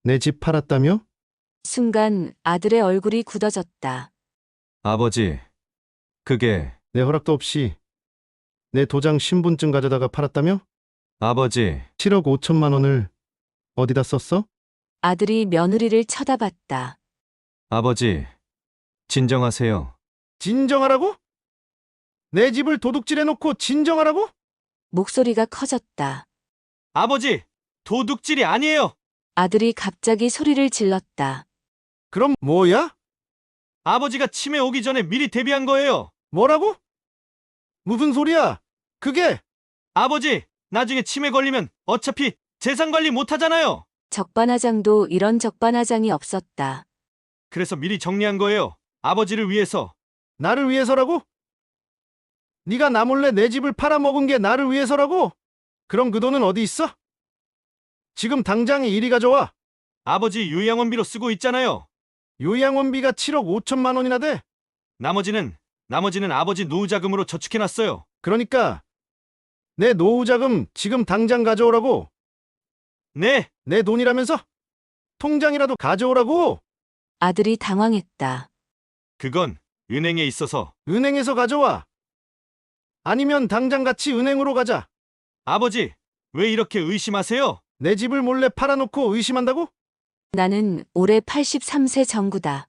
내 집 팔았다며? 순간 아들의 얼굴이 굳어졌다. 아버지, 그게, 내 허락도 없이 내 도장 신분증 가져다가 팔았다며? 아버지, 7억 5천만 원을 어디다 썼어? 아들이 며느리를 쳐다봤다. 아버지, 진정하세요. 진정하라고? 내 집을 도둑질해놓고 진정하라고? 목소리가 커졌다. 아버지, 도둑질이 아니에요. 아들이 갑자기 소리를 질렀다. 그럼 뭐야? 아버지가 치매 오기 전에 미리 대비한 거예요. 뭐라고? 무슨 소리야? 그게 아버지, 나중에 치매 걸리면 어차피 재산 관리 못 하잖아요. 적반하장도 이런 적반하장이 없었다. 그래서 미리 정리한 거예요. 아버지를 위해서. 나를 위해서라고? 네가 나 몰래 내 집을 팔아먹은 게 나를 위해서라고? 그럼 그 돈은 어디 있어? 지금 당장 이리 가져와. 아버지 요양원비로 쓰고 있잖아요. 요양원비가 7억 5천만 원이나 돼. 나머지는 아버지 노후자금으로 저축해놨어요. 그러니까 내 노후자금 지금 당장 가져오라고. 네, 내 돈이라면서? 통장이라도 가져오라고. 아들이 당황했다. 그건 은행에 있어서. 은행에서 가져와. 아니면 당장 같이 은행으로 가자. 아버지, 왜 이렇게 의심하세요? 내 집을 몰래 팔아놓고 의심한다고? 나는 올해 83세 정구다.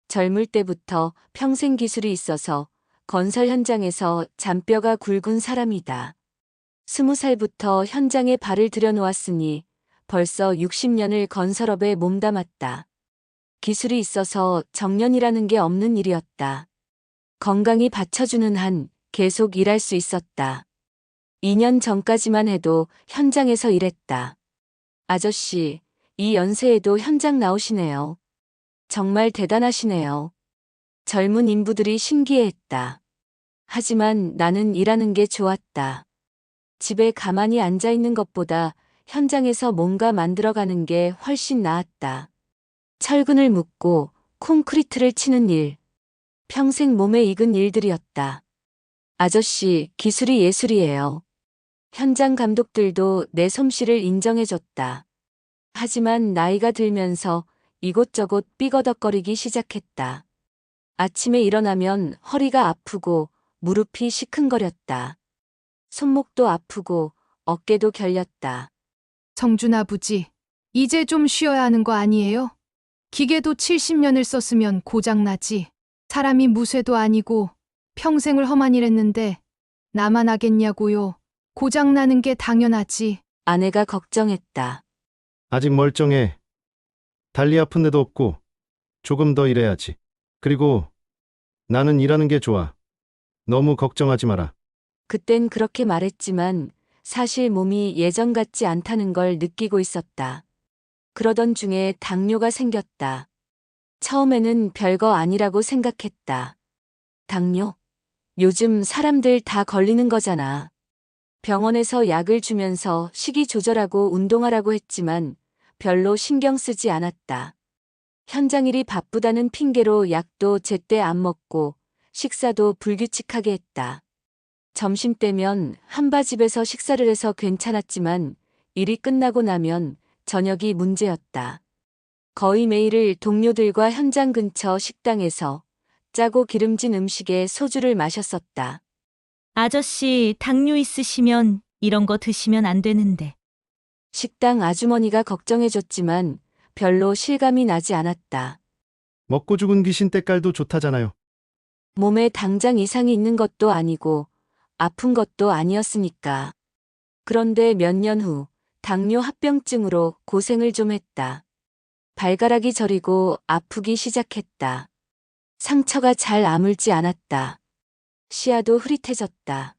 젊을 때부터 평생 기술이 있어서 건설 현장에서 잔뼈가 굵은 사람이다. 20살부터 현장에 발을 들여놓았으니 벌써 60년을 건설업에 몸담았다. 기술이 있어서 정년이라는 게 없는 일이었다. 건강이 받쳐주는 한 계속 일할 수 있었다. 2년 전까지만 해도 현장에서 일했다. 아저씨, 이 연세에도 현장 나오시네요. 정말 대단하시네요. 젊은 인부들이 신기해했다. 하지만 나는 일하는 게 좋았다. 집에 가만히 앉아 있는 것보다 현장에서 뭔가 만들어가는 게 훨씬 나았다. 철근을 묶고 콘크리트를 치는 일. 평생 몸에 익은 일들이었다. 아저씨, 기술이 예술이에요. 현장 감독들도 내 솜씨를 인정해줬다. 하지만 나이가 들면서 이곳저곳 삐거덕거리기 시작했다. 아침에 일어나면 허리가 아프고 무릎이 시큰거렸다. 손목도 아프고 어깨도 결렸다. 성준 아버지, 이제 좀 쉬어야 하는 거 아니에요? 기계도 70년을 썼으면 고장나지. 사람이 무쇠도 아니고 평생을 험한 일 했는데 나만 하겠냐고요. 고장나는 게 당연하지. 아내가 걱정했다. 아직 멀쩡해. 달리 아픈 데도 없고 조금 더 일해야지. 그리고 나는 일하는 게 좋아. 너무 걱정하지 마라. 그땐 그렇게 말했지만 사실 몸이 예전 같지 않다는 걸 느끼고 있었다. 그러던 중에 당뇨가 생겼다. 처음에는 별거 아니라고 생각했다. 당뇨? 요즘 사람들 다 걸리는 거잖아. 병원에서 약을 주면서 식이 조절하고 운동하라고 했지만 별로 신경 쓰지 않았다. 현장 일이 바쁘다는 핑계로 약도 제때 안 먹고 식사도 불규칙하게 했다. 점심때면 한바집에서 식사를 해서 괜찮았지만 일이 끝나고 나면 저녁이 문제였다. 거의 매일을 동료들과 현장 근처 식당에서 짜고 기름진 음식에 소주를 마셨었다. 아저씨, 당뇨 있으시면 이런 거 드시면 안 되는데. 식당 아주머니가 걱정해줬지만 별로 실감이 나지 않았다. 먹고 죽은 귀신 때깔도 좋다잖아요. 몸에 당장 이상이 있는 것도 아니고 아픈 것도 아니었으니까. 그런데 몇 년 후 당뇨 합병증으로 고생을 좀 했다. 발가락이 저리고 아프기 시작했다. 상처가 잘 아물지 않았다. 시야도 흐릿해졌다.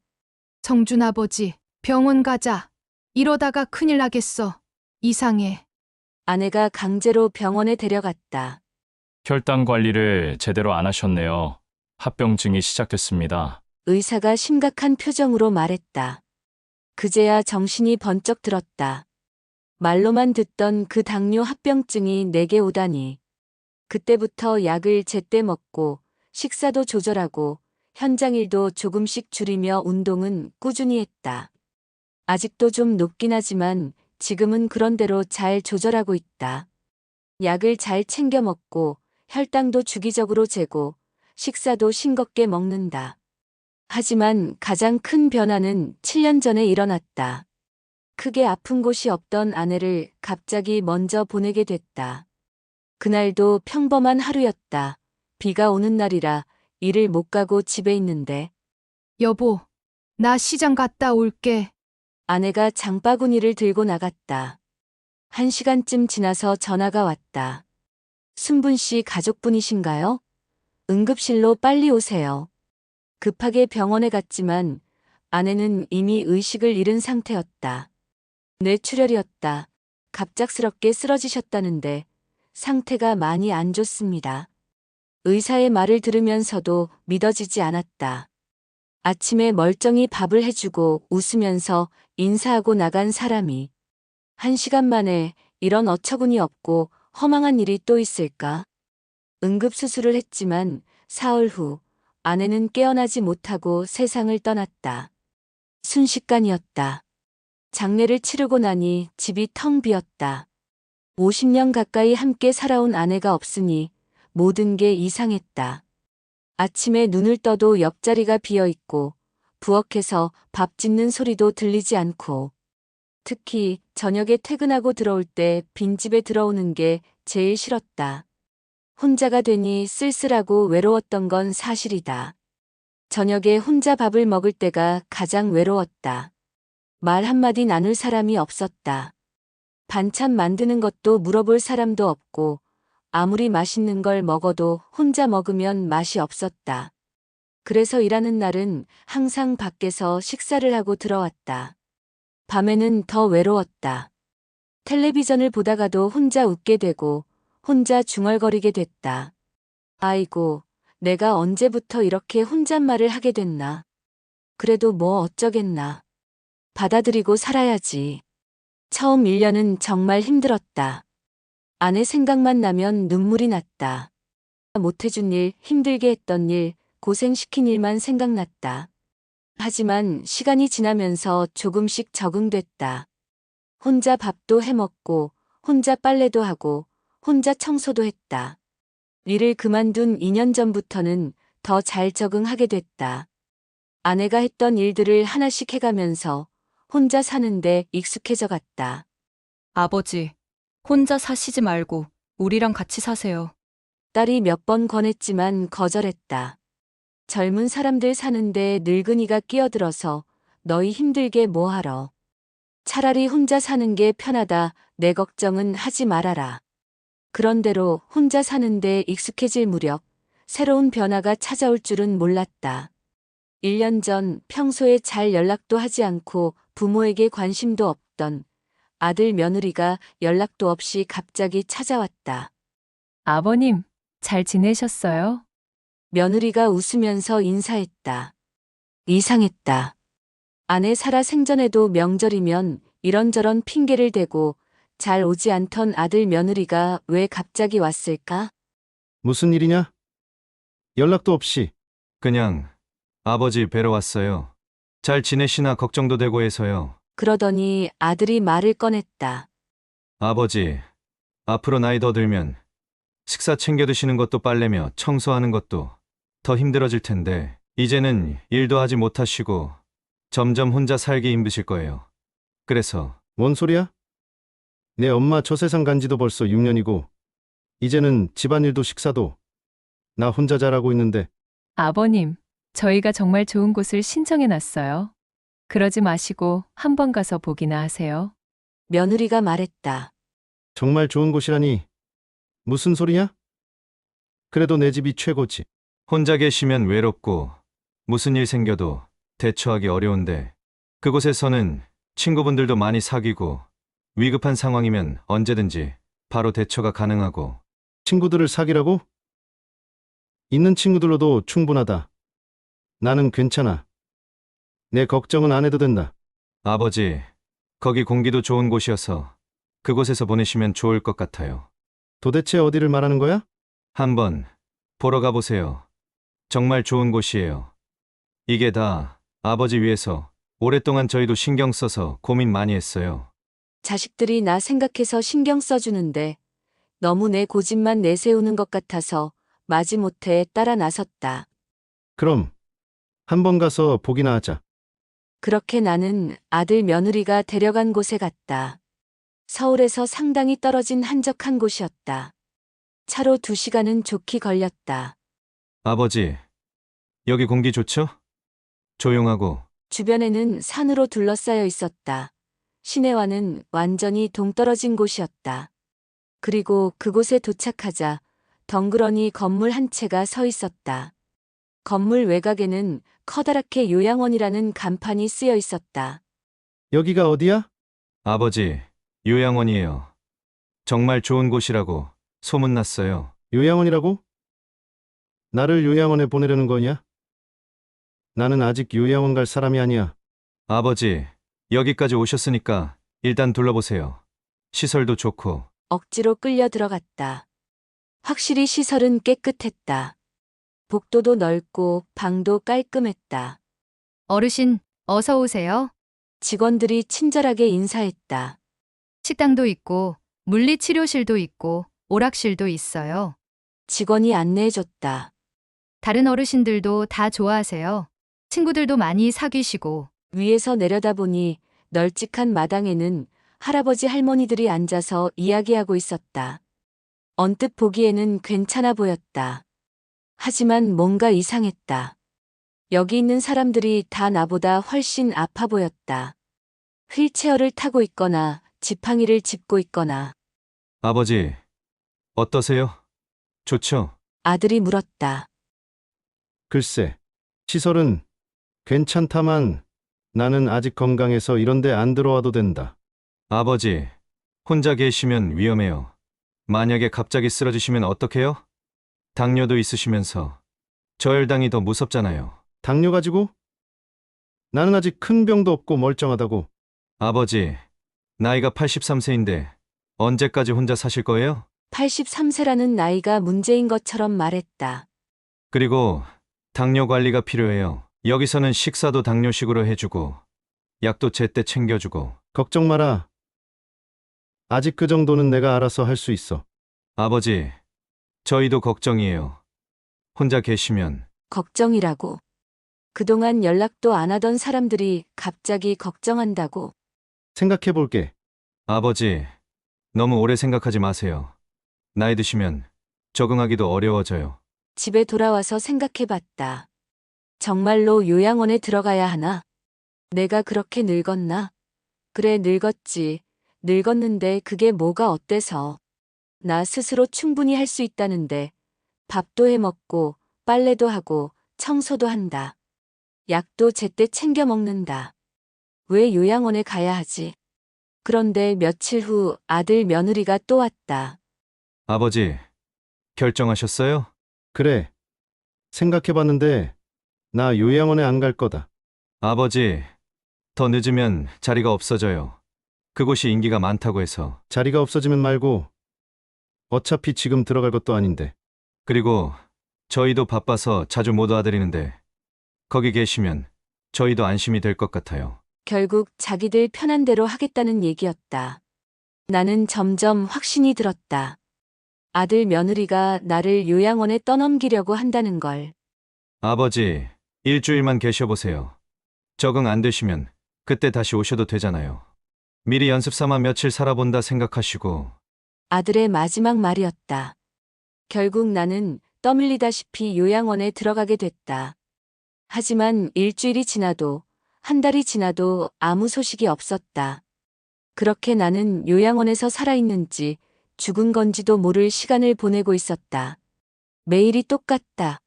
성준 아버지, 병원 가자. 이러다가 큰일 나겠어. 이상해. 아내가 강제로 병원에 데려갔다. 혈당 관리를 제대로 안 하셨네요. 합병증이 시작됐습니다. 의사가 심각한 표정으로 말했다. 그제야 정신이 번쩍 들었다. 말로만 듣던 그 당뇨 합병증이 내게 오다니. 그때부터 약을 제때 먹고 식사도 조절하고 현장 일도 조금씩 줄이며 운동은 꾸준히 했다. 아직도 좀 높긴 하지만 지금은 그런대로 잘 조절하고 있다. 약을 잘 챙겨 먹고 혈당도 주기적으로 재고 식사도 싱겁게 먹는다. 하지만 가장 큰 변화는 7년 전에 일어났다. 크게 아픈 곳이 없던 아내를 갑자기 먼저 보내게 됐다. 그날도 평범한 하루였다. 비가 오는 날이라 일을 못 가고 집에 있는데 여보, 나 시장 갔다 올게. 아내가 장바구니를 들고 나갔다. 1시간쯤 지나서 전화가 왔다. 순분 씨 가족분이신가요? 응급실로 빨리 오세요. 급하게 병원에 갔지만 아내는 이미 의식을 잃은 상태였다. 뇌출혈이었다. 갑작스럽게 쓰러지셨다는데 상태가 많이 안 좋습니다. 의사의 말을 들으면서도 믿어지지 않았다. 아침에 멀쩡히 밥을 해주고 웃으면서 인사하고 나간 사람이 1시간 만에 이런 어처구니 없고 허망한 일이 또 있을까? 응급수술을 했지만 사흘 후 아내는 깨어나지 못하고 세상을 떠났다. 순식간이었다. 장례를 치르고 나니 집이 텅 비었다. 50년 가까이 함께 살아온 아내가 없으니 모든 게 이상했다. 아침에 눈을 떠도 옆자리가 비어 있고 부엌에서 밥 짓는 소리도 들리지 않고 특히 저녁에 퇴근하고 들어올 때 빈집에 들어오는 게 제일 싫었다. 혼자가 되니 쓸쓸하고 외로웠던 건 사실이다. 저녁에 혼자 밥을 먹을 때가 가장 외로웠다. 말 한마디 나눌 사람이 없었다. 반찬 만드는 것도 물어볼 사람도 없고 아무리 맛있는 걸 먹어도 혼자 먹으면 맛이 없었다. 그래서 일하는 날은 항상 밖에서 식사를 하고 들어왔다. 밤에는 더 외로웠다. 텔레비전을 보다가도 혼자 웃게 되고 혼자 중얼거리게 됐다. 아이고, 내가 언제부터 이렇게 혼잣말을 하게 됐나. 그래도 뭐 어쩌겠나. 받아들이고 살아야지. 처음 1년은 정말 힘들었다. 아내 생각만 나면 눈물이 났다. 못해준 일, 힘들게 했던 일, 고생시킨 일만 생각났다. 하지만 시간이 지나면서 조금씩 적응됐다. 혼자 밥도 해먹고, 혼자 빨래도 하고, 혼자 청소도 했다. 일을 그만둔 2년 전부터는 더 잘 적응하게 됐다. 아내가 했던 일들을 하나씩 해가면서 혼자 사는데 익숙해져 갔다. 아버지, 혼자 사시지 말고 우리랑 같이 사세요. 딸이 몇 번 권했지만 거절했다. 젊은 사람들 사는데 늙은이가 끼어들어서 너희 힘들게 뭐하러. 차라리 혼자 사는 게 편하다. 내 걱정은 하지 말아라. 그런대로 혼자 사는데 익숙해질 무렵 새로운 변화가 찾아올 줄은 몰랐다. 1년 전 평소에 잘 연락도 하지 않고 부모에게 관심도 없던 아들 며느리가 연락도 없이 갑자기 찾아왔다. 아버님, 잘 지내셨어요? 며느리가 웃으면서 인사했다. 이상했다. 아내 살아 생전에도 명절이면 이런저런 핑계를 대고 잘 오지 않던 아들 며느리가 왜 갑자기 왔을까? 무슨 일이냐? 연락도 없이. 그냥 아버지 뵈러 왔어요. 잘 지내시나 걱정도 되고 해서요. 그러더니 아들이 말을 꺼냈다. 아버지, 앞으로 나이 더 들면 식사 챙겨 드시는 것도 빨래며 청소하는 것도 더 힘들어질 텐데 이제는 일도 하지 못하시고 점점 혼자 살기 힘드실 거예요. 그래서 뭔 소리야? 내 엄마 저 세상 간 지도 벌써 6년이고 이제는 집안일도 식사도 나 혼자 잘하고 있는데 아버님, 저희가 정말 좋은 곳을 신청해 놨어요. 그러지 마시고 한번 가서 보기나 하세요. 며느리가 말했다. 정말 좋은 곳이라니 무슨 소리냐? 그래도 내 집이 최고지. 혼자 계시면 외롭고 무슨 일 생겨도 대처하기 어려운데 그곳에서는 친구분들도 많이 사귀고 위급한 상황이면 언제든지 바로 대처가 가능하고 친구들을 사귀라고? 있는 친구들로도 충분하다. 나는 괜찮아. 내 걱정은 안 해도 된다. 아버지, 거기 공기도 좋은 곳이어서 그곳에서 보내시면 좋을 것 같아요. 도대체 어디를 말하는 거야? 한번 보러 가보세요. 정말 좋은 곳이에요. 이게 다 아버지 위해서 오랫동안 저희도 신경 써서 고민 많이 했어요. 자식들이 나 생각해서 신경 써주는데 너무 내 고집만 내세우는 것 같아서 마지못해 따라 나섰다. 그럼 한번 가서 보기나 하자. 그렇게 나는 아들 며느리가 데려간 곳에 갔다. 서울에서 상당히 떨어진 한적한 곳이었다. 차로 2시간은 좋게 걸렸다. 아버지, 여기 공기 좋죠? 조용하고. 주변에는 산으로 둘러싸여 있었다. 시내와는 완전히 동떨어진 곳이었다. 그리고 그곳에 도착하자 덩그러니 건물 한 채가 서 있었다. 건물 외곽에는 커다랗게 요양원이라는 간판이 쓰여 있었다. 여기가 어디야? 아버지, 요양원이에요. 정말 좋은 곳이라고 소문났어요. 요양원이라고? 나를 요양원에 보내려는 거냐? 나는 아직 요양원 갈 사람이 아니야. 아버지, 여기까지 오셨으니까 일단 둘러보세요. 시설도 좋고. 억지로 끌려 들어갔다. 확실히 시설은 깨끗했다. 복도도 넓고 방도 깔끔했다. 어르신, 어서 오세요. 직원들이 친절하게 인사했다. 식당도 있고, 물리치료실도 있고, 오락실도 있어요. 직원이 안내해줬다. 다른 어르신들도 다 좋아하세요. 친구들도 많이 사귀시고, 위에서 내려다보니 널찍한 마당에는 할아버지 할머니들이 앉아서 이야기하고 있었다. 언뜻 보기에는 괜찮아 보였다. 하지만 뭔가 이상했다. 여기 있는 사람들이 다 나보다 훨씬 아파 보였다. 휠체어를 타고 있거나 지팡이를 짚고 있거나. 아버지, 어떠세요? 좋죠? 아들이 물었다. 글쎄, 시설은 괜찮다만 나는 아직 건강해서 이런데 안 들어와도 된다. 아버지, 혼자 계시면 위험해요. 만약에 갑자기 쓰러지시면 어떡해요? 당뇨도 있으시면서 저혈당이 더 무섭잖아요. 당뇨 가지고? 나는 아직 큰 병도 없고 멀쩡하다고. 아버지, 나이가 83세인데 언제까지 혼자 사실 거예요? 83세라는 나이가 문제인 것처럼 말했다. 그리고 당뇨 관리가 필요해요. 여기서는 식사도 당뇨식으로 해주고 약도 제때 챙겨주고. 걱정 마라. 아직 그 정도는 내가 알아서 할 수 있어. 아버지, 저희도 걱정이에요. 혼자 계시면. 걱정이라고. 그동안 연락도 안 하던 사람들이 갑자기 걱정한다고. 생각해 볼게. 아버지, 너무 오래 생각하지 마세요. 나이 드시면 적응하기도 어려워져요. 집에 돌아와서 생각해봤다. 정말로 요양원에 들어가야 하나? 내가 그렇게 늙었나? 그래, 늙었지. 늙었는데 그게 뭐가 어때서? 나 스스로 충분히 할 수 있다는데 밥도 해 먹고 빨래도 하고 청소도 한다. 약도 제때 챙겨 먹는다. 왜 요양원에 가야 하지? 그런데 며칠 후 아들 며느리가 또 왔다. 아버지, 결정하셨어요? 그래. 생각해 봤는데 나 요양원에 안 갈 거다. 아버지, 더 늦으면 자리가 없어져요. 그곳이 인기가 많다고 해서. 자리가 없어지면 말고 어차피 지금 들어갈 것도 아닌데. 그리고 저희도 바빠서 자주 못 와드리는데 거기 계시면 저희도 안심이 될 것 같아요. 결국 자기들 편한 대로 하겠다는 얘기였다. 나는 점점 확신이 들었다. 아들 며느리가 나를 요양원에 떠넘기려고 한다는 걸. 아버지, 일주일만 계셔보세요. 적응 안 되시면 그때 다시 오셔도 되잖아요. 미리 연습 삼아 며칠 살아본다 생각하시고. 아들의 마지막 말이었다. 결국 나는 떠밀리다시피 요양원에 들어가게 됐다. 하지만 일주일이 지나도 한 달이 지나도 아무 소식이 없었다. 그렇게 나는 요양원에서 살아있는지 죽은 건지도 모를 시간을 보내고 있었다. 매일이 똑같다.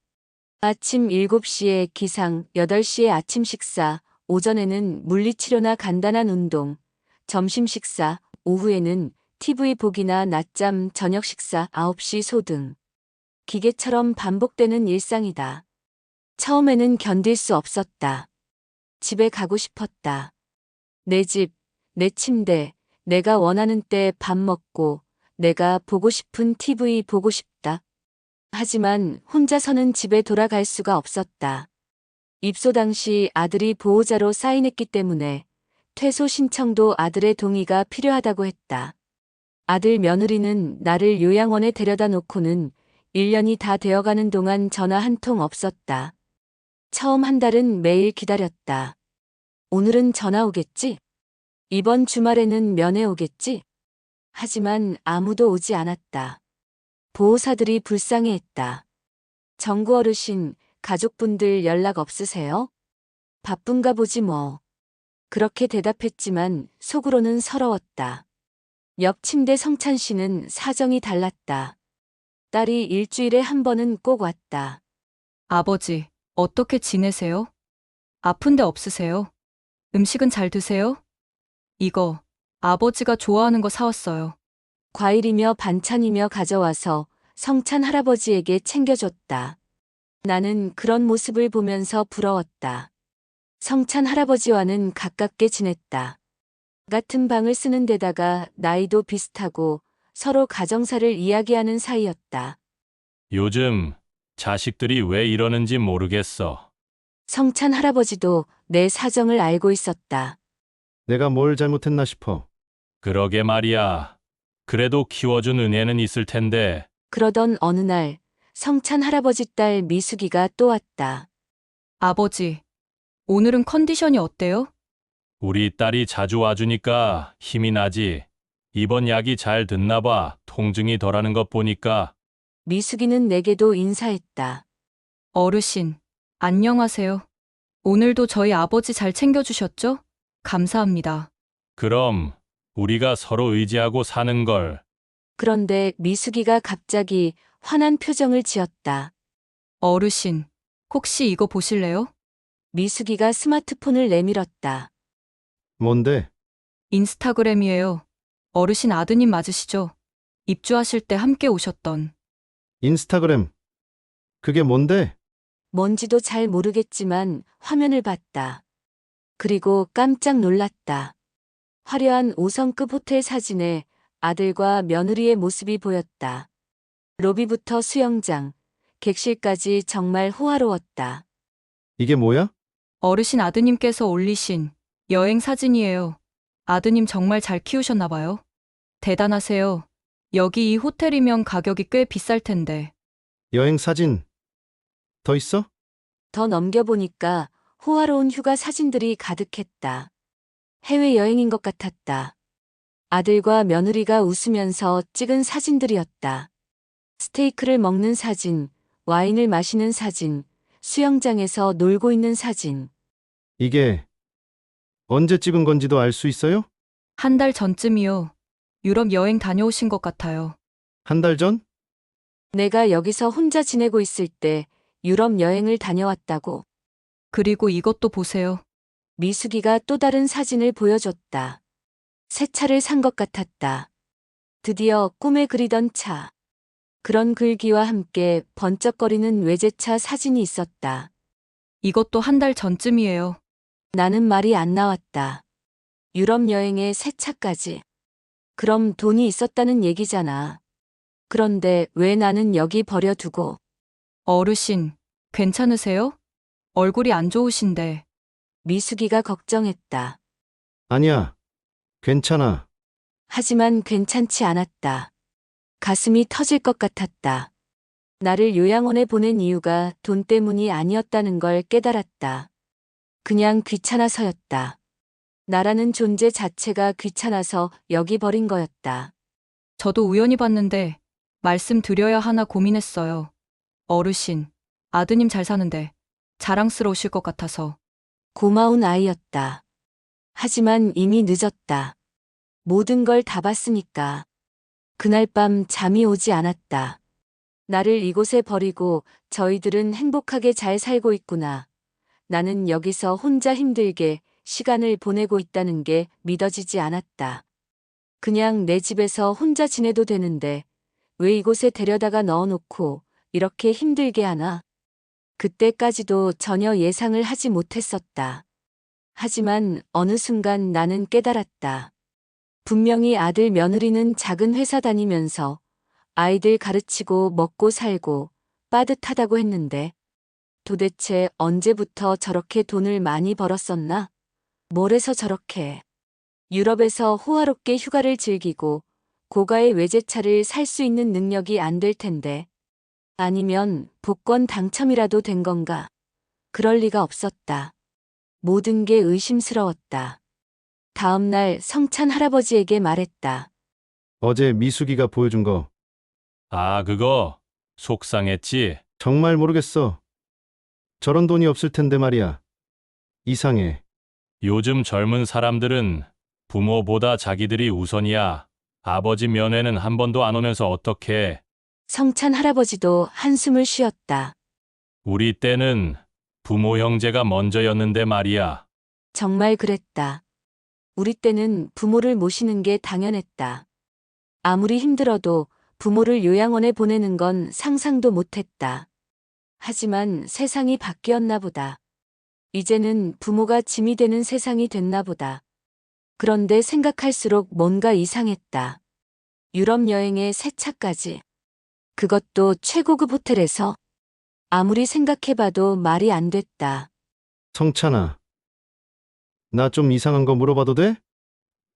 아침 7시에 기상, 8시에 아침 식사, 오전에는 물리치료나 간단한 운동, 점심 식사, 오후에는 TV 보기나 낮잠, 저녁 식사, 9시 소등. 기계처럼 반복되는 일상이다. 처음에는 견딜 수 없었다. 집에 가고 싶었다. 내 집, 내 침대, 내가 원하는 때 밥 먹고, 내가 보고 싶은 TV 보고 싶다. 하지만 혼자서는 집에 돌아갈 수가 없었다. 입소 당시 아들이 보호자로 사인했기 때문에 퇴소 신청도 아들의 동의가 필요하다고 했다. 아들 며느리는 나를 요양원에 데려다 놓고는 1년이 다 되어가는 동안 전화 한 통 없었다. 처음 한 달은 매일 기다렸다. 오늘은 전화 오겠지? 이번 주말에는 면회 오겠지? 하지만 아무도 오지 않았다. 보호사들이 불쌍해했다. 정구 어르신, 가족분들 연락 없으세요? 바쁜가 보지 뭐. 그렇게 대답했지만 속으로는 서러웠다. 옆 침대 성찬 씨는 사정이 달랐다. 딸이 일주일에 한 번은 꼭 왔다. 아버지, 어떻게 지내세요? 아픈 데 없으세요? 음식은 잘 드세요? 이거, 아버지가 좋아하는 거 사왔어요. 과일이며 반찬이며 가져와서 성찬 할아버지에게 챙겨줬다. 나는 그런 모습을 보면서 부러웠다. 성찬 할아버지와는 가깝게 지냈다. 같은 방을 쓰는 데다가 나이도 비슷하고 서로 가정사를 이야기하는 사이였다. 요즘 자식들이 왜 이러는지 모르겠어. 성찬 할아버지도 내 사정을 알고 있었다. 내가 뭘 잘못했나 싶어. 그러게 말이야. 그래도 키워준 은혜는 있을 텐데. 그러던 어느 날 성찬 할아버지 딸 미숙이가 또 왔다. 아버지, 오늘은 컨디션이 어때요? 우리 딸이 자주 와주니까 힘이 나지. 이번 약이 잘 듣나 봐. 통증이 덜하는 것 보니까. 미숙이는 내게도 인사했다. 어르신, 안녕하세요. 오늘도 저희 아버지 잘 챙겨주셨죠? 감사합니다. 그럼 우리가 서로 의지하고 사는 걸. 그런데 미숙이가 갑자기 화난 표정을 지었다. 어르신, 혹시 이거 보실래요? 미숙이가 스마트폰을 내밀었다. 뭔데? 인스타그램이에요. 어르신 아드님 맞으시죠? 입주하실 때 함께 오셨던. 인스타그램. 그게 뭔데? 뭔지도 잘 모르겠지만 화면을 봤다. 그리고 깜짝 놀랐다. 화려한 5성급 호텔 사진에 아들과 며느리의 모습이 보였다. 로비부터 수영장, 객실까지 정말 호화로웠다. 이게 뭐야? 어르신 아드님께서 올리신 여행 사진이에요. 아드님 정말 잘 키우셨나 봐요. 대단하세요. 여기 이 호텔이면 가격이 꽤 비쌀 텐데. 여행 사진. 더 있어? 더 넘겨보니까 호화로운 휴가 사진들이 가득했다. 해외여행인 것 같았다. 아들과 며느리가 웃으면서 찍은 사진들이었다. 스테이크를 먹는 사진, 와인을 마시는 사진, 수영장에서 놀고 있는 사진. 이게 언제 찍은 건지도 알 수 있어요? 한 달 전쯤이요. 유럽 여행 다녀오신 것 같아요. 한 달 전? 내가 여기서 혼자 지내고 있을 때 유럽 여행을 다녀왔다고. 그리고 이것도 보세요. 미숙이가 또 다른 사진을 보여줬다. 새 차를 산 것 같았다. 드디어 꿈에 그리던 차. 그런 글귀와 함께 번쩍거리는 외제차 사진이 있었다. 이것도 한 달 전쯤이에요. 나는 말이 안 나왔다. 유럽 여행에 새 차까지. 그럼 돈이 있었다는 얘기잖아. 그런데 왜 나는 여기 버려두고. 어르신, 괜찮으세요? 얼굴이 안 좋으신데. 미숙이가 걱정했다. 아니야. 괜찮아. 하지만 괜찮지 않았다. 가슴이 터질 것 같았다. 나를 요양원에 보낸 이유가 돈 때문이 아니었다는 걸 깨달았다. 그냥 귀찮아서였다. 나라는 존재 자체가 귀찮아서 여기 버린 거였다. 저도 우연히 봤는데 말씀드려야 하나 고민했어요. 어르신, 아드님 잘 사는데 자랑스러우실 것 같아서. 고마운 아이였다. 하지만 이미 늦었다. 모든 걸 다 봤으니까. 그날 밤 잠이 오지 않았다. 나를 이곳에 버리고 저희들은 행복하게 잘 살고 있구나. 나는 여기서 혼자 힘들게 시간을 보내고 있다는 게 믿어지지 않았다. 그냥 내 집에서 혼자 지내도 되는데 왜 이곳에 데려다가 넣어놓고 이렇게 힘들게 하나? 그때까지도 전혀 예상을 하지 못했었다. 하지만 어느 순간 나는 깨달았다. 분명히 아들 며느리는 작은 회사 다니면서 아이들 가르치고 먹고 살고 빠듯하다고 했는데 도대체 언제부터 저렇게 돈을 많이 벌었었나? 뭘 해서 저렇게 유럽에서 호화롭게 휴가를 즐기고 고가의 외제차를 살 수 있는 능력이 안 될 텐데. 아니면 복권 당첨이라도 된 건가? 그럴 리가 없었다. 모든 게 의심스러웠다. 다음 날 성찬 할아버지에게 말했다. 어제 미숙이가 보여준 거 아, 그거 속상했지? 정말 모르겠어. 저런 돈이 없을 텐데 말이야. 이상해. 요즘 젊은 사람들은 부모보다 자기들이 우선이야. 아버지 면회는 한 번도 안 오면서 어떡해. 성찬 할아버지도 한숨을 쉬었다. 우리 때는 부모 형제가 먼저였는데 말이야. 정말 그랬다. 우리 때는 부모를 모시는 게 당연했다. 아무리 힘들어도 부모를 요양원에 보내는 건 상상도 못했다. 하지만 세상이 바뀌었나 보다. 이제는 부모가 짐이 되는 세상이 됐나 보다. 그런데 생각할수록 뭔가 이상했다. 유럽 여행에 새 차까지. 그것도 최고급 호텔에서. 아무리 생각해봐도 말이 안 됐다. 성찬아. 나 좀 이상한 거 물어봐도 돼?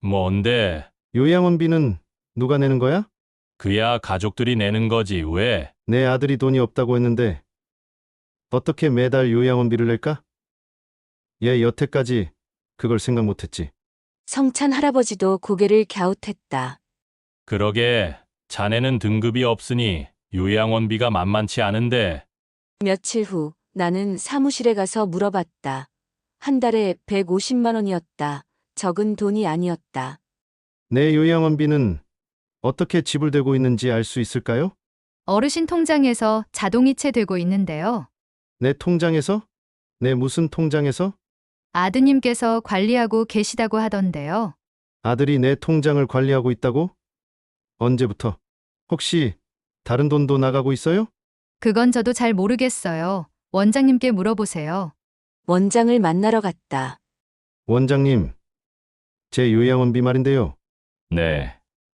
뭔데? 요양원비는 누가 내는 거야? 그야 가족들이 내는 거지, 왜? 내 아들이 돈이 없다고 했는데 어떻게 매달 요양원비를 낼까? 얘 여태까지 그걸 생각 못했지. 성찬 할아버지도 고개를 갸웃했다. 그러게, 자네는 등급이 없으니 요양원비가 만만치 않은데. 며칠 후 나는 사무실에 가서 물어봤다. 한 달에 150만 원이었다. 적은 돈이 아니었다. 내 요양원비는 어떻게 지불되고 있는지 알 수 있을까요? 어르신 통장에서 자동이체 되고 있는데요. 내 통장에서? 내 무슨 통장에서? 아드님께서 관리하고 계시다고 하던데요. 아들이 내 통장을 관리하고 있다고? 언제부터? 혹시 다른 돈도 나가고 있어요? 그건 저도 잘 모르겠어요. 원장님께 물어보세요. 원장을 만나러 갔다. 원장님, 제 요양원비 말인데요. 네.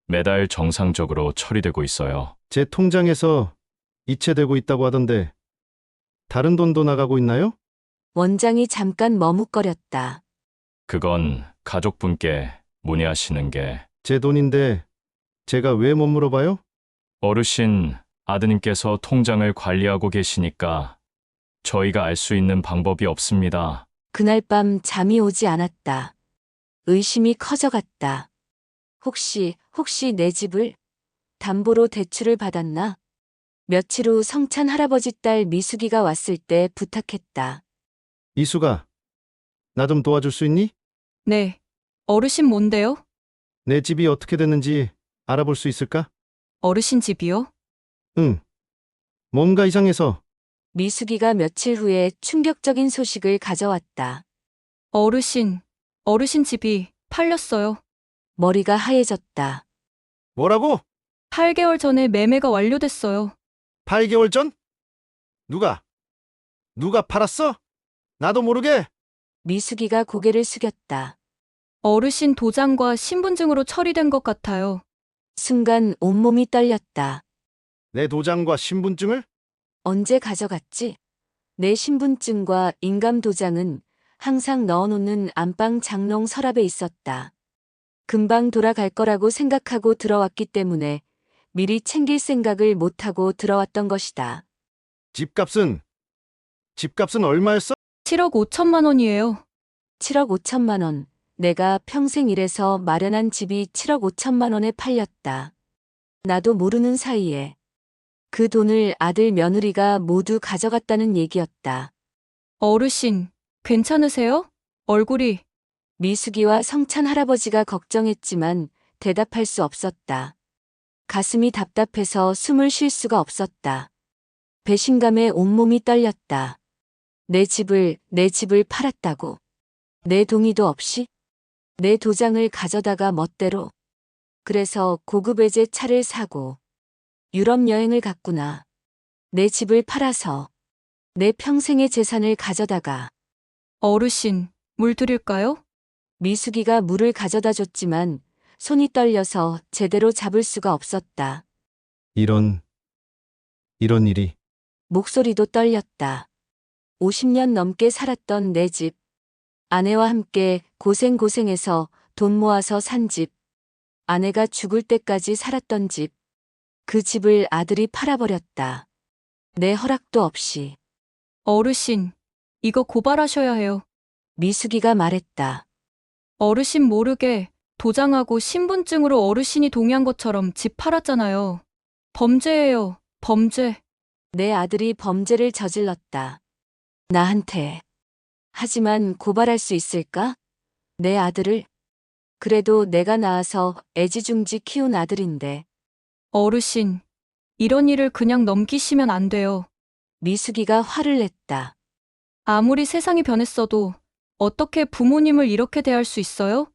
매달 정상적으로 처리되고 있어요. 제 통장에서 이체되고 있다고 하던데 다른 돈도 나가고 있나요? 원장이 잠깐 머뭇거렸다. 그건 가족분께 문의하시는 게 제 돈인데 제가 왜 못 물어봐요? 어르신 아드님께서 통장을 관리하고 계시니까 저희가 알 수 있는 방법이 없습니다. 그날 밤 잠이 오지 않았다. 의심이 커져갔다. 혹시 내 집을 담보로 대출을 받았나? 며칠 후 성찬 할아버지 딸 미숙이가 왔을 때 부탁했다. 이수가, 나 좀 도와줄 수 있니? 네. 어르신 뭔데요? 내 집이 어떻게 됐는지 알아볼 수 있을까? 어르신 집이요? 응. 뭔가 이상해서. 미숙이가 며칠 후에 충격적인 소식을 가져왔다. 어르신 집이 팔렸어요. 머리가 하얘졌다. 뭐라고? 8개월 전에 매매가 완료됐어요. 8개월 전? 누가 팔았어? 나도 모르게. 미숙이가 고개를 숙였다. 어르신 도장과 신분증으로 처리된 것 같아요. 순간 온몸이 떨렸다. 내 도장과 신분증을? 언제 가져갔지? 내 신분증과 인감도장은 항상 넣어놓는 안방 장롱 서랍에 있었다. 금방 돌아갈 거라고 생각하고 들어왔기 때문에 미리 챙길 생각을 못하고 들어왔던 것이다. 집값은 얼마였어? 7억 5천만 원이에요. 7억 5천만 원. 내가 평생 일해서 마련한 집이 7억 5천만 원에 팔렸다. 나도 모르는 사이에. 그 돈을 아들 며느리가 모두 가져갔다는 얘기였다. 어르신, 괜찮으세요? 얼굴이. 미숙이와 성찬 할아버지가 걱정했지만 대답할 수 없었다. 가슴이 답답해서 숨을 쉴 수가 없었다. 배신감에 온몸이 떨렸다. 내 집을 팔았다고. 내 동의도 없이? 내 도장을 가져다가 멋대로. 그래서 고급 외제 차를 사고 유럽 여행을 갔구나. 내 집을 팔아서 내 평생의 재산을 가져다가. 어르신, 물 드릴까요? 미숙이가 물을 가져다 줬지만 손이 떨려서 제대로 잡을 수가 없었다. 이런 일이. 목소리도 떨렸다. 50년 넘게 살았던 내 집. 아내와 함께 고생해서 돈 모아서 산 집. 아내가 죽을 때까지 살았던 집. 그 집을 아들이 팔아버렸다. 내 허락도 없이. 어르신, 이거 고발하셔야 해요. 미숙이가 말했다. 어르신 모르게 도장하고 신분증으로 어르신이 동의한 것처럼 집 팔았잖아요. 범죄예요, 범죄. 내 아들이 범죄를 저질렀다. 나한테. 하지만 고발할 수 있을까? 내 아들을? 그래도 내가 낳아서 애지중지 키운 아들인데. 어르신, 이런 일을 그냥 넘기시면 안 돼요. 미숙이가 화를 냈다. 아무리 세상이 변했어도 어떻게 부모님을 이렇게 대할 수 있어요?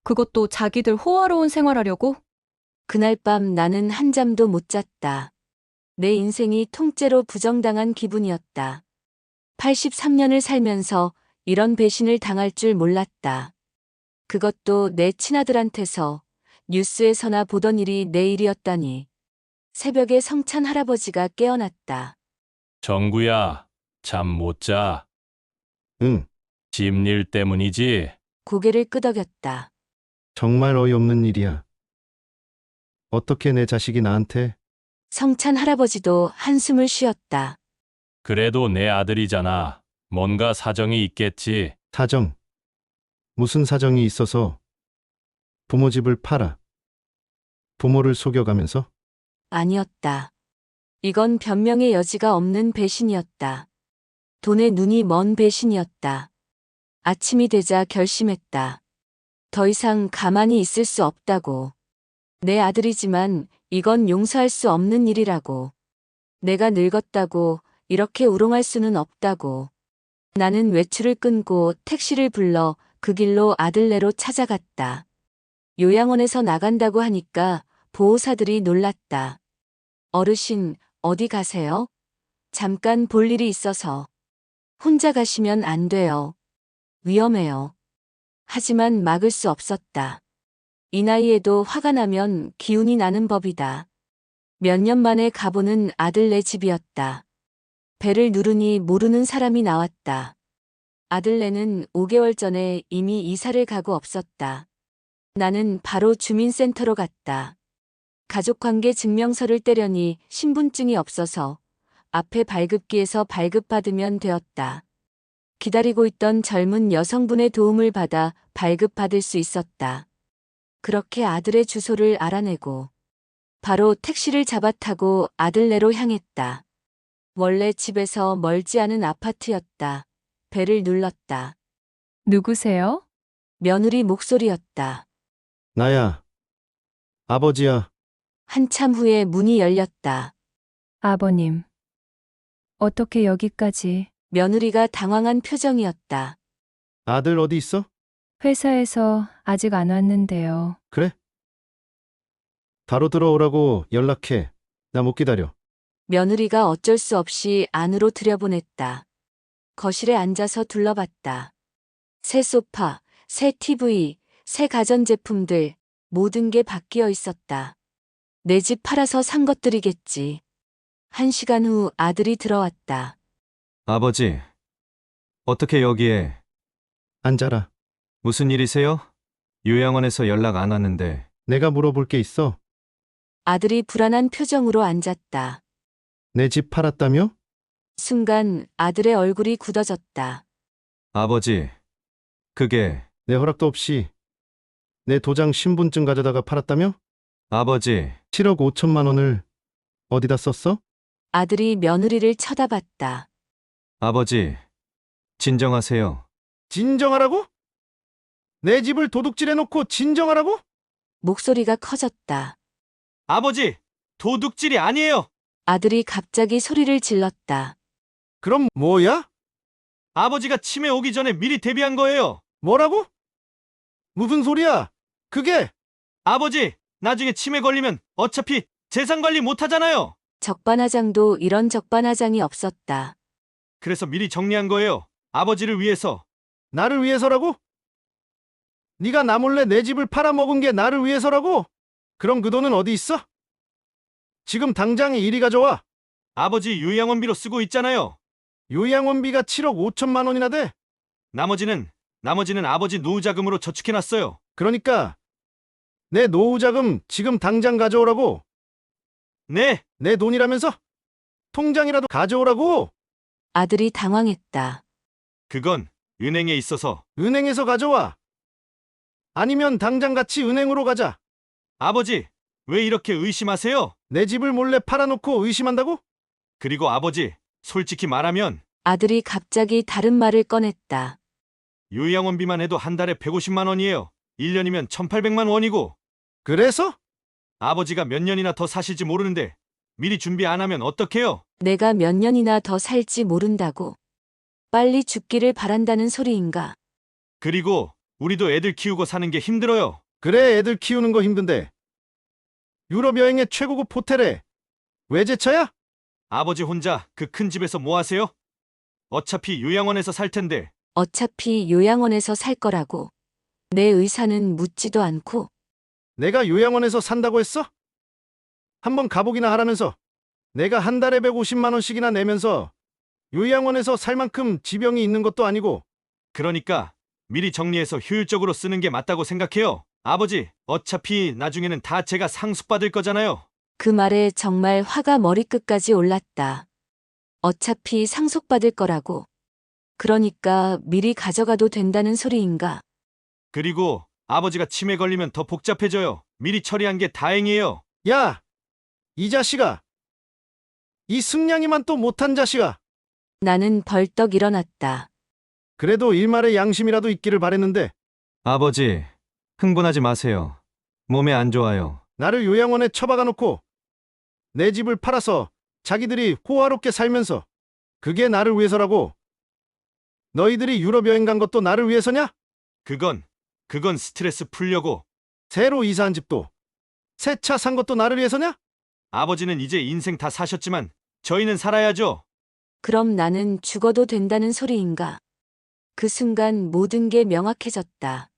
그것도 자기들 호화로운 생활하려고? 그날 밤 나는 한잠도 못 잤다. 내 인생이 통째로 부정당한 기분이었다. 83년을 살면서 이런 배신을 당할 줄 몰랐다. 그것도 내 친아들한테서. 뉴스에서나 보던 일이 내 일이었다니. 새벽에 성찬 할아버지가 깨어났다. 정구야, 잠 못 자. 응, 집일 때문이지? 고개를 끄덕였다. 정말 어이없는 일이야. 어떻게 내 자식이 나한테? 성찬 할아버지도 한숨을 쉬었다. 그래도 내 아들이잖아. 뭔가 사정이 있겠지. 사정. 무슨 사정이 있어서 부모 집을 팔아? 부모를 속여가면서? 아니었다. 이건 변명의 여지가 없는 배신이었다. 돈에 눈이 먼 배신이었다. 아침이 되자 결심했다. 더 이상 가만히 있을 수 없다고. 내 아들이지만 이건 용서할 수 없는 일이라고. 내가 늙었다고 이렇게 우롱할 수는 없다고. 나는 외출을 끊고 택시를 불러 그 길로 아들네로 찾아갔다. 요양원에서 나간다고 하니까 보호사들이 놀랐다. 어르신, 어디 가세요? 잠깐 볼 일이 있어서. 혼자 가시면 안 돼요. 위험해요. 하지만 막을 수 없었다. 이 나이에도 화가 나면 기운이 나는 법이다. 몇 년 만에 가보는 아들네 집이었다. 배를 누르니 모르는 사람이 나왔다. 아들네는 5개월 전에 이미 이사를 가고 없었다. 나는 바로 주민센터로 갔다. 가족관계 증명서를 떼려니 신분증이 없어서 앞에 발급기에서 발급받으면 되었다. 기다리고 있던 젊은 여성분의 도움을 받아 발급받을 수 있었다. 그렇게 아들의 주소를 알아내고 바로 택시를 잡아 타고 아들네로 향했다. 원래 집에서 멀지 않은 아파트였다. 배를 눌렀다. 누구세요? 며느리 목소리였다. 나야. 아버지야. 한참 후에 문이 열렸다. 아버님. 어떻게 여기까지? 며느리가 당황한 표정이었다. 아들 어디 있어? 회사에서 아직 안 왔는데요. 그래? 바로 들어오라고 연락해. 나 못 기다려. 며느리가 어쩔 수 없이 안으로 들여보냈다. 거실에 앉아서 둘러봤다. 새 소파, 새 TV, 새 가전제품들, 모든 게 바뀌어 있었다. 내 집 팔아서 산 것들이겠지. 1시간 후 아들이 들어왔다. 아버지, 어떻게 여기에? 앉아라. 무슨 일이세요? 요양원에서 연락 안 왔는데. 내가 물어볼 게 있어. 아들이 불안한 표정으로 앉았다. 내 집 팔았다며? 순간 아들의 얼굴이 굳어졌다. 아버지, 그게, 내 허락도 없이 내 도장 신분증 가져다가 팔았다며? 아버지, 7억 5천만 원을 어디다 썼어? 아들이 며느리를 쳐다봤다. 아버지, 진정하세요. 진정하라고? 내 집을 도둑질해놓고 진정하라고? 목소리가 커졌다. 아버지, 도둑질이 아니에요. 아들이 갑자기 소리를 질렀다. 그럼 뭐야? 아버지가 치매 오기 전에 미리 대비한 거예요. 뭐라고? 무슨 소리야? 그게 아버지, 나중에 치매 걸리면 어차피 재산 관리 못 하잖아요. 적반하장도 이런 적반하장이 없었다. 그래서 미리 정리한 거예요. 아버지를 위해서. 나를 위해서라고? 네가 나 몰래 내 집을 팔아먹은 게 나를 위해서라고? 그럼 그 돈은 어디 있어? 지금 당장 이리 가져와. 아버지 요양원비로 쓰고 있잖아요. 요양원비가 7억 5천만 원이나 돼. 나머지는 아버지 노후 자금으로 저축해놨어요. 그러니까 내 노후자금 지금 당장 가져오라고. 네, 내 돈이라면서? 통장이라도 가져오라고. 아들이 당황했다. 그건 은행에 있어서. 은행에서 가져와. 아니면 당장 같이 은행으로 가자. 아버지, 왜 이렇게 의심하세요? 내 집을 몰래 팔아놓고 의심한다고? 그리고 아버지, 솔직히 말하면 아들이 갑자기 다른 말을 꺼냈다. 요양원비만 해도 한 달에 150만 원이에요. 1년이면 1,800만 원이고. 그래서? 아버지가 몇 년이나 더 사실지 모르는데 미리 준비 안 하면 어떡해요? 내가 몇 년이나 더 살지 모른다고. 빨리 죽기를 바란다는 소리인가? 그리고 우리도 애들 키우고 사는 게 힘들어요. 그래, 애들 키우는 거 힘든데. 유럽 여행의 최고급 호텔에 외제차야? 아버지 혼자 그 큰 집에서 뭐 하세요? 어차피 요양원에서 살 텐데. 어차피 요양원에서 살 거라고. 내 의사는 묻지도 않고. 내가 요양원에서 산다고 했어? 한번 가보기나 하라면서. 내가 한 달에 150만 원씩이나 내면서 요양원에서 살 만큼 지병이 있는 것도 아니고. 그러니까 미리 정리해서 효율적으로 쓰는 게 맞다고 생각해요. 아버지, 어차피 나중에는 다 제가 상속받을 거잖아요. 그 말에 정말 화가 머리끝까지 올랐다. 어차피 상속받을 거라고. 그러니까 미리 가져가도 된다는 소리인가? 그리고 아버지가 치매 걸리면 더 복잡해져요. 미리 처리한 게 다행이에요. 야! 이 자식아! 이 승냥이만 또 못한 자식아! 나는 벌떡 일어났다. 그래도 일말의 양심이라도 있기를 바랬는데 아버지, 흥분하지 마세요. 몸에 안 좋아요. 나를 요양원에 처박아 놓고 내 집을 팔아서 자기들이 호화롭게 살면서 그게 나를 위해서라고. 너희들이 유럽 여행 간 것도 나를 위해서냐? 그건 스트레스 풀려고. 새로 이사한 집도 새 차 산 것도 나를 위해서냐? 아버지는 이제 인생 다 사셨지만 저희는 살아야죠. 그럼 나는 죽어도 된다는 소리인가? 그 순간 모든 게 명확해졌다.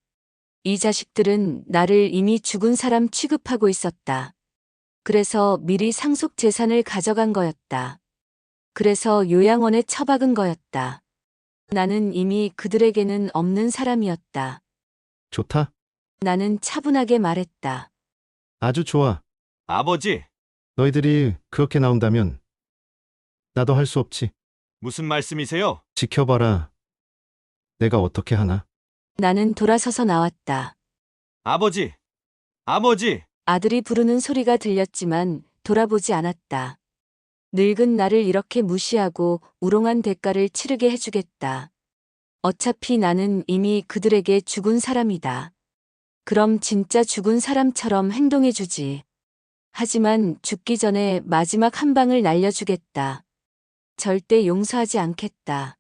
이 자식들은 나를 이미 죽은 사람 취급하고 있었다. 그래서 미리 상속 재산을 가져간 거였다. 그래서 요양원에 처박은 거였다. 나는 이미 그들에게는 없는 사람이었다. 좋다. 나는 차분하게 말했다. 아주 좋아. 아버지, 너희들이 그렇게 나온다면 나도 할 수 없지. 무슨 말씀이세요? 지켜봐라. 내가 어떻게 하나? 나는 돌아서서 나왔다. 아버지! 아들이 부르는 소리가 들렸지만 돌아보지 않았다. 늙은 나를 이렇게 무시하고 우롱한 대가를 치르게 해주겠다. 어차피 나는 이미 그들에게 죽은 사람이다. 그럼 진짜 죽은 사람처럼 행동해주지. 하지만 죽기 전에 마지막 한 방을 날려주겠다. 절대 용서하지 않겠다.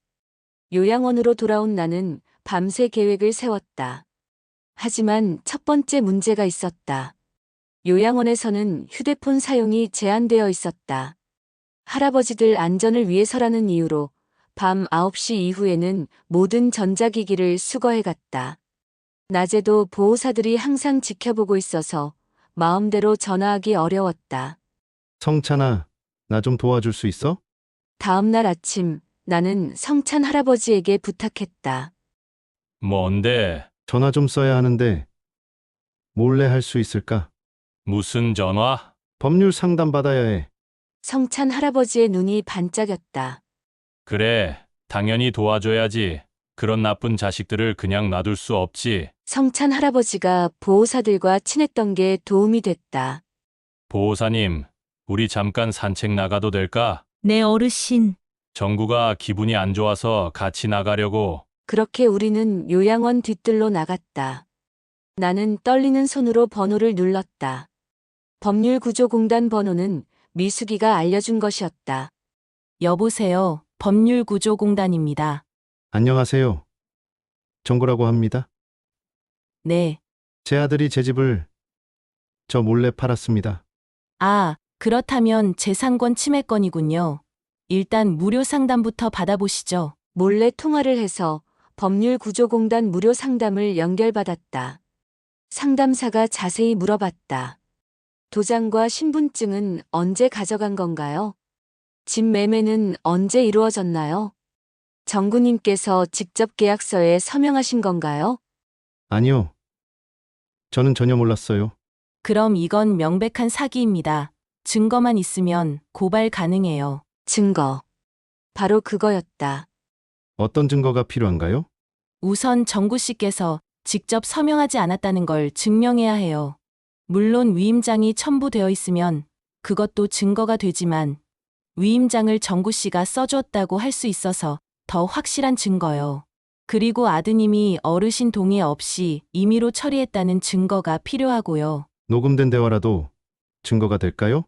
요양원으로 돌아온 나는 밤새 계획을 세웠다. 하지만 첫 번째 문제가 있었다. 요양원에서는 휴대폰 사용이 제한되어 있었다. 할아버지들 안전을 위해서라는 이유로 밤 9시 이후에는 모든 전자기기를 수거해갔다. 낮에도 보호사들이 항상 지켜보고 있어서 마음대로 전화하기 어려웠다. 성찬아, 나 좀 도와줄 수 있어? 다음 날 아침 나는 성찬 할아버지에게 부탁했다. 뭔데? 전화 좀 써야 하는데 몰래 할 수 있을까? 무슨 전화? 법률 상담 받아야 해. 성찬 할아버지의 눈이 반짝였다. 그래, 당연히 도와줘야지. 그런 나쁜 자식들을 그냥 놔둘 수 없지. 성찬 할아버지가 보호사들과 친했던 게 도움이 됐다. 보호사님, 우리 잠깐 산책 나가도 될까? 네, 어르신. 정구가 기분이 안 좋아서 같이 나가려고. 그렇게 우리는 요양원 뒤뜰로 나갔다. 나는 떨리는 손으로 번호를 눌렀다. 법률구조공단 번호는 미숙이가 알려준 것이었다. 여보세요. 법률구조공단입니다. 안녕하세요. 정구라고 합니다. 네. 제 아들이 제 집을 저 몰래 팔았습니다. 아, 그렇다면 재산권 침해건이군요. 일단 무료 상담부터 받아보시죠. 몰래 통화를 해서 법률구조공단 무료 상담을 연결받았다. 상담사가 자세히 물어봤다. 도장과 신분증은 언제 가져간 건가요? 집 매매는 언제 이루어졌나요? 정구님께서 직접 계약서에 서명하신 건가요? 아니요. 저는 전혀 몰랐어요. 그럼 이건 명백한 사기입니다. 증거만 있으면 고발 가능해요. 증거. 바로 그거였다. 어떤 증거가 필요한가요? 우선 정구 씨께서 직접 서명하지 않았다는 걸 증명해야 해요. 물론 위임장이 첨부되어 있으면 그것도 증거가 되지만 위임장을 정구 씨가 써주었다고 할 수 있어서 더 확실한 증거요. 그리고 아드님이 어르신 동의 없이 임의로 처리했다는 증거가 필요하고요. 녹음된 대화라도 증거가 될까요?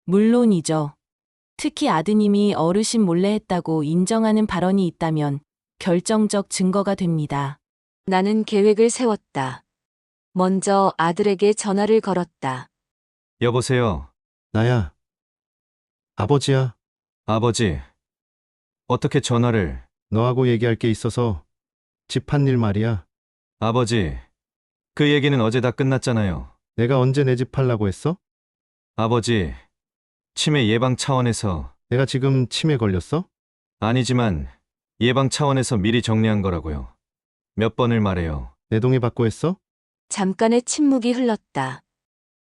물론이죠. 특히 아드님이 어르신 몰래 했다고 인정하는 발언이 있다면 결정적 증거가 됩니다. 나는 계획을 세웠다. 먼저 아들에게 전화를 걸었다. 여보세요. 나야. 아버지야. 아버지. 어떻게 전화를... 너하고 얘기할 게 있어서 집 판 일 말이야. 아버지. 그 얘기는 어제 다 끝났잖아요. 내가 언제 내 집 팔라고 했어? 아버지. 치매 예방 차원에서... 내가 지금 치매 걸렸어? 아니지만 예방 차원에서 미리 정리한 거라고요. 몇 번을 말해요. 내 동의 받고 했어? 잠깐의 침묵이 흘렀다.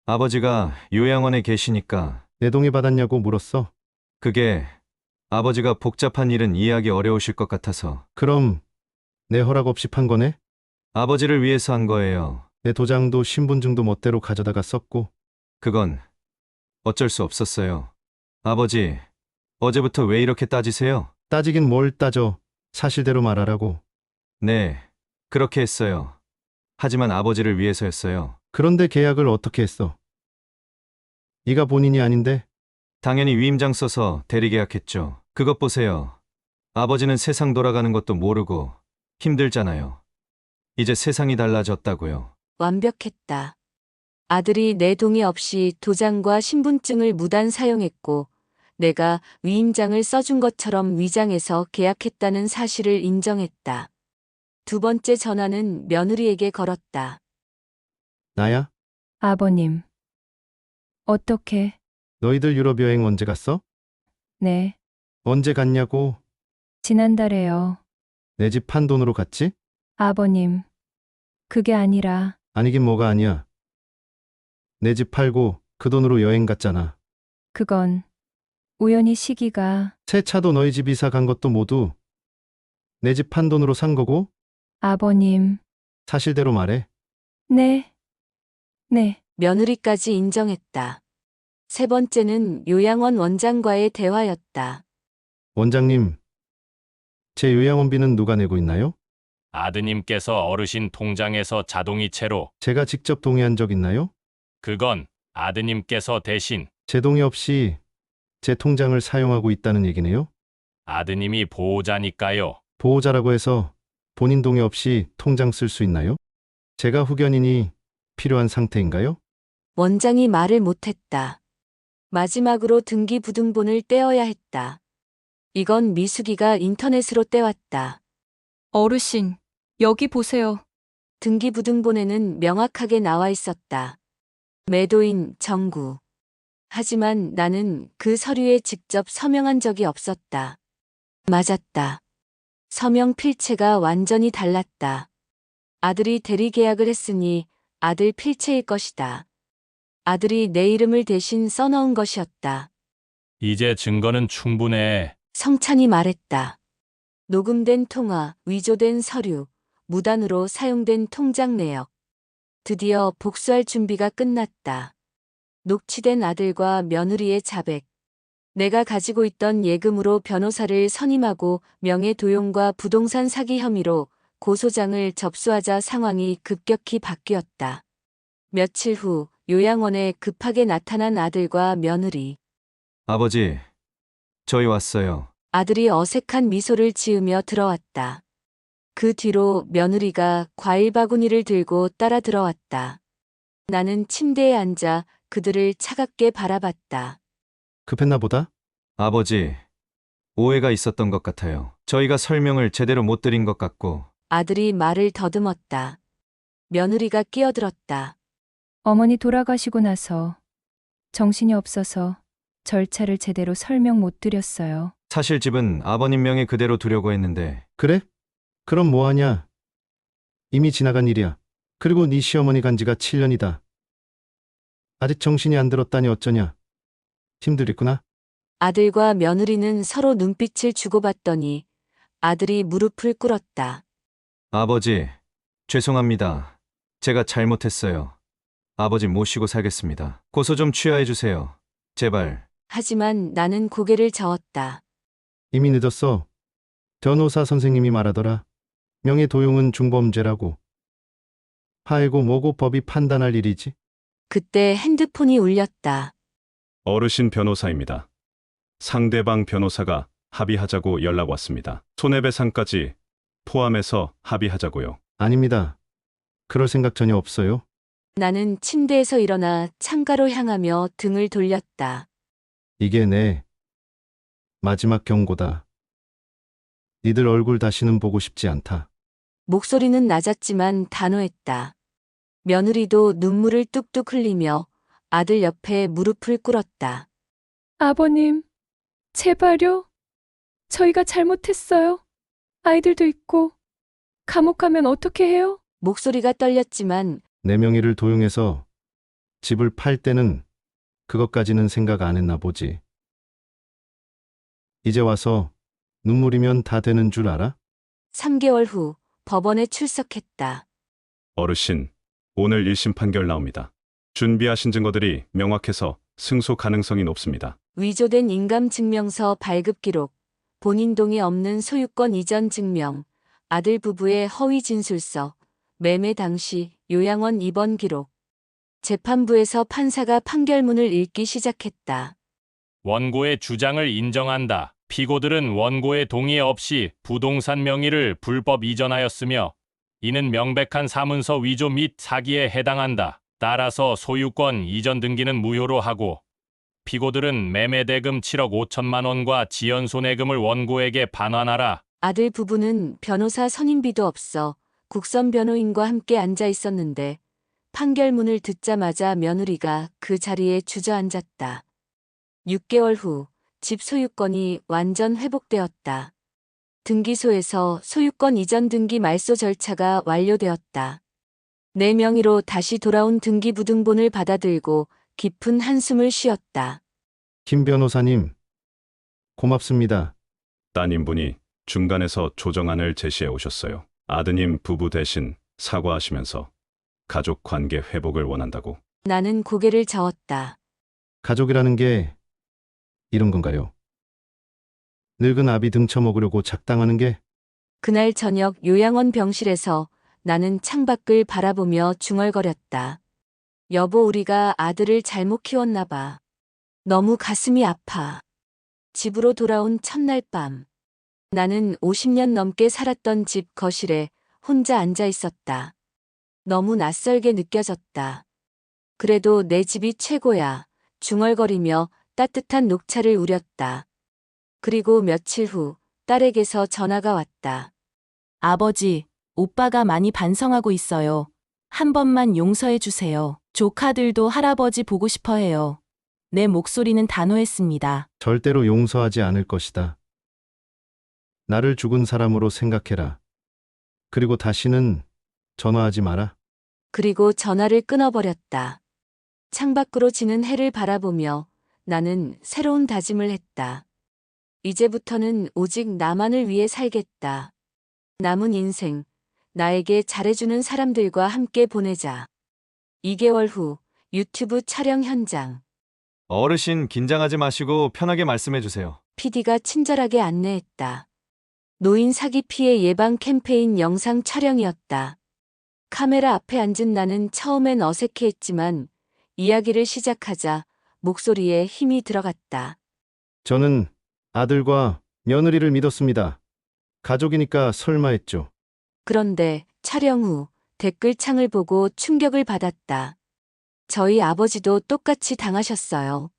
아버지가 요양원에 계시니까 내 동의 받았냐고 물었어. 그게 아버지가 복잡한 일은 이해하기 어려우실 것 같아서 그럼 내 허락 없이 판 거네? 아버지를 위해서 한 거예요. 내 도장도 신분증도 멋대로 가져다가 썼고. 그건 어쩔 수 없었어요. 아버지, 어제부터 왜 이렇게 따지세요? 따지긴 뭘 따져. 사실대로 말하라고. 네, 그렇게 했어요. 하지만 아버지를 위해서였어요. 그런데 계약을 어떻게 했어? 네가 본인이 아닌데? 당연히 위임장 써서 대리계약했죠. 그것 보세요. 아버지는 세상 돌아가는 것도 모르고 힘들잖아요. 이제 세상이 달라졌다고요. 완벽했다. 아들이 내 동의 없이 도장과 신분증을 무단 사용했고 내가 위임장을 써준 것처럼 위장해서 계약했다는 사실을 인정했다. 두 번째 전화는 며느리에게 걸었다. 나야? 아버님. 어떻게? 너희들 유럽 여행 언제 갔어? 네. 언제 갔냐고. 지난달에요. 내 집 판 돈으로 갔지? 아버님. 그게 아니라 아니긴 뭐가 아니야. 내 집 팔고 그 돈으로 여행 갔잖아. 그건 우연히 시기가 새 차도 너희 집 이사 간 것도 모두 내 집 판 돈으로 산 거고. 아버님. 사실대로 말해. 네. 네. 며느리까지 인정했다. 세 번째는 요양원 원장과의 대화였다. 원장님, 제 요양원비는 누가 내고 있나요? 아드님께서 어르신 통장에서 자동이체로. 제가 직접 동의한 적 있나요? 그건 아드님께서 대신. 제 동의 없이 제 통장을 사용하고 있다는 얘기네요? 아드님이 보호자니까요. 보호자라고 해서 본인 동의 없이 통장 쓸 수 있나요? 제가 후견인이 필요한 상태인가요? 원장이 말을 못했다. 마지막으로 등기부등본을 떼어야 했다. 이건 미숙이가 인터넷으로 떼왔다. 어르신, 여기 보세요. 등기부등본에는 명확하게 나와 있었다. 매도인 정구. 하지만 나는 그 서류에 직접 서명한 적이 없었다. 맞았다. 서명 필체가 완전히 달랐다. 아들이 대리계약을 했으니 아들 필체일 것이다. 아들이 내 이름을 대신 써넣은 것이었다. 이제 증거는 충분해. 성찬이 말했다. 녹음된 통화, 위조된 서류, 무단으로 사용된 통장 내역. 드디어 복수할 준비가 끝났다. 녹취된 아들과 며느리의 자백. 내가 가지고 있던 예금으로 변호사를 선임하고 명예도용과 부동산 사기 혐의로 고소장을 접수하자 상황이 급격히 바뀌었다. 며칠 후 요양원에 급하게 나타난 아들과 며느리. 아버지, 저희 왔어요. 아들이 어색한 미소를 지으며 들어왔다. 그 뒤로 며느리가 과일 바구니를 들고 따라 들어왔다. 나는 침대에 앉아 그들을 차갑게 바라봤다. 급했나 보다? 아버지, 오해가 있었던 것 같아요. 저희가 설명을 제대로 못 드린 것 같고. 아들이 말을 더듬었다. 며느리가 끼어들었다. 어머니 돌아가시고 나서 정신이 없어서 절차를 제대로 설명 못 드렸어요. 사실 집은 아버님 명의 그대로 두려고 했는데. 그래? 그럼 뭐하냐? 이미 지나간 일이야. 그리고 네 시어머니 간 지가 7년이다. 아직 정신이 안 들었다니 어쩌냐. 힘들겠구나. 아들과 며느리는 서로 눈빛을 주고받더니 아들이 무릎을 꿇었다. 아버지, 죄송합니다. 제가 잘못했어요. 아버지 모시고 살겠습니다. 고소 좀 취하해 주세요. 제발. 하지만 나는 고개를 저었다. 이미 늦었어. 변호사 선생님이 말하더라. 명예 도용은 중범죄라고. 하이고 뭐고 법이 판단할 일이지. 그때 핸드폰이 울렸다. 어르신 변호사입니다. 상대방 변호사가 합의하자고 연락 왔습니다. 손해배상까지 포함해서 합의하자고요. 아닙니다. 그럴 생각 전혀 없어요. 나는 침대에서 일어나 창가로 향하며 등을 돌렸다. 이게 내 마지막 경고다. 니들 얼굴 다시는 보고 싶지 않다. 목소리는 낮았지만 단호했다. 며느리도 눈물을 뚝뚝 흘리며 아들 옆에 무릎을 꿇었다. 아버님, 제발요. 저희가 잘못했어요. 아이들도 있고. 감옥 가면 어떻게 해요? 목소리가 떨렸지만 내 명의를 도용해서 집을 팔 때는 그것까지는 생각 안 했나 보지. 이제 와서 눈물이면 다 되는 줄 알아? 3개월 후 법원에 출석했다. 어르신, 오늘 1심 판결 나옵니다. 준비하신 증거들이 명확해서 승소 가능성이 높습니다. 위조된 인감증명서 발급 기록, 본인 동의 없는 소유권 이전 증명, 아들 부부의 허위 진술서, 매매 당시 요양원 입원 기록. 재판부에서 판사가 판결문을 읽기 시작했다. 원고의 주장을 인정한다. 피고들은 원고의 동의 없이 부동산 명의를 불법 이전하였으며 이는 명백한 사문서 위조 및 사기에 해당한다. 따라서 소유권 이전 등기는 무효로 하고 피고들은 매매대금 7억 5천만 원과 지연손해금을 원고에게 반환하라. 아들 부부는 변호사 선임비도 없어 국선 변호인과 함께 앉아 있었는데 판결문을 듣자마자 며느리가 그 자리에 주저앉았다. 6개월 후 집 소유권이 완전 회복되었다. 등기소에서 소유권 이전 등기 말소 절차가 완료되었다. 내 명의로 다시 돌아온 등기부등본을 받아들고 깊은 한숨을 쉬었다. 김 변호사님, 고맙습니다. 따님분이 중간에서 조정안을 제시해 오셨어요. 아드님 부부 대신 사과하시면서 가족 관계 회복을 원한다고. 나는 고개를 저었다. 가족이라는 게 이런 건가요? 늙은 아비 등쳐먹으려고 작당하는 게? 그날 저녁 요양원 병실에서 나는 창밖을 바라보며 중얼거렸다. 여보, 우리가 아들을 잘못 키웠나 봐. 너무 가슴이 아파. 집으로 돌아온 첫날 밤. 나는 50년 넘게 살았던 집 거실에 혼자 앉아 있었다. 너무 낯설게 느껴졌다. 그래도 내 집이 최고야. 중얼거리며 따뜻한 녹차를 우렸다. 그리고 며칠 후 딸에게서 전화가 왔다. 아버지, 오빠가 많이 반성하고 있어요. 한 번만 용서해 주세요. 조카들도 할아버지 보고 싶어 해요. 내 목소리는 단호했습니다. 절대로 용서하지 않을 것이다. 나를 죽은 사람으로 생각해라. 그리고 다시는 전화하지 마라. 그리고 전화를 끊어버렸다. 창밖으로 지는 해를 바라보며 나는 새로운 다짐을 했다. 이제부터는 오직 나만을 위해 살겠다. 남은 인생, 나에게 잘해주는 사람들과 함께 보내자. 2개월 후 유튜브 촬영 현장. 어르신 긴장하지 마시고 편하게 말씀해 주세요. PD가 친절하게 안내했다. 노인 사기 피해 예방 캠페인 영상 촬영이었다. 카메라 앞에 앉은 나는 처음엔 어색해했지만 이야기를 시작하자 목소리에 힘이 들어갔다. 저는 아들과 며느리를 믿었습니다. 가족이니까 설마 했죠. 그런데 촬영 후 댓글창을 보고 충격을 받았다. 저희 아버지도 똑같이 당하셨어요.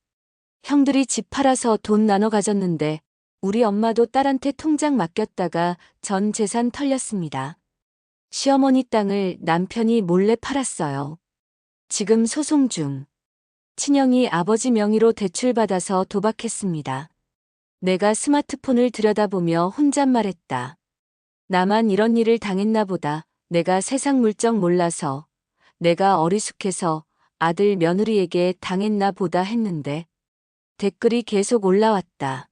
형들이 집 팔아서 돈 나눠 가졌는데 우리 엄마도 딸한테 통장 맡겼다가 전 재산 털렸습니다. 시어머니 땅을 남편이 몰래 팔았어요. 지금 소송 중. 친형이 아버지 명의로 대출받아서 도박했습니다. 내가 스마트폰을 들여다보며 혼잣말했다. 나만 이런 일을 당했나 보다. 내가 세상 물정 몰라서, 내가 어리숙해서 아들 며느리에게 당했나 보다 했는데 댓글이 계속 올라왔다.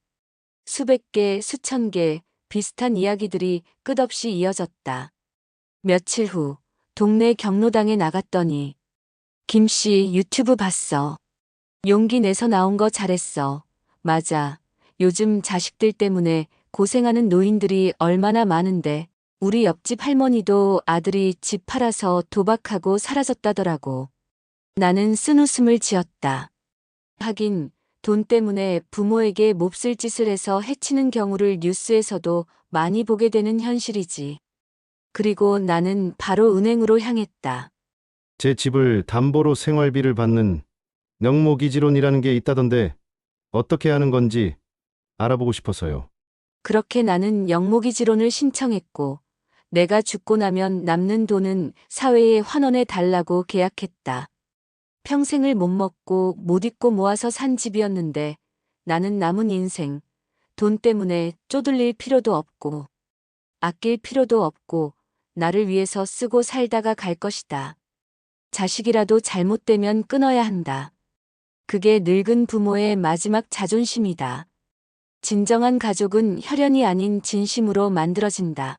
수백 개, 수천 개 비슷한 이야기들이 끝없이 이어졌다. 며칠 후 동네 경로당에 나갔더니 김씨 유튜브 봤어. 용기 내서 나온 거 잘했어. 맞아. 요즘 자식들 때문에 고생하는 노인들이 얼마나 많은데 우리 옆집 할머니도 아들이 집 팔아서 도박하고 사라졌다더라고. 나는 쓴웃음을 지었다. 하긴 돈 때문에 부모에게 몹쓸 짓을 해서 해치는 경우를 뉴스에서도 많이 보게 되는 현실이지. 그리고 나는 바로 은행으로 향했다. 제 집을 담보로 생활비를 받는 명목이지론이라는 게 있다던데 어떻게 하는 건지 알아보고 싶어서요. 그렇게 나는 영모기지론을 신청했고 내가 죽고 나면 남는 돈은 사회에 환원해 달라고 계약했다. 평생을 못 먹고 못 입고 모아서 산 집이었는데 나는 남은 인생 돈 때문에 쪼들릴 필요도 없고 아낄 필요도 없고 나를 위해서 쓰고 살다가 갈 것이다. 자식이라도 잘못되면 끊어야 한다. 그게 늙은 부모의 마지막 자존심이다. 진정한 가족은 혈연이 아닌 진심으로 만들어진다.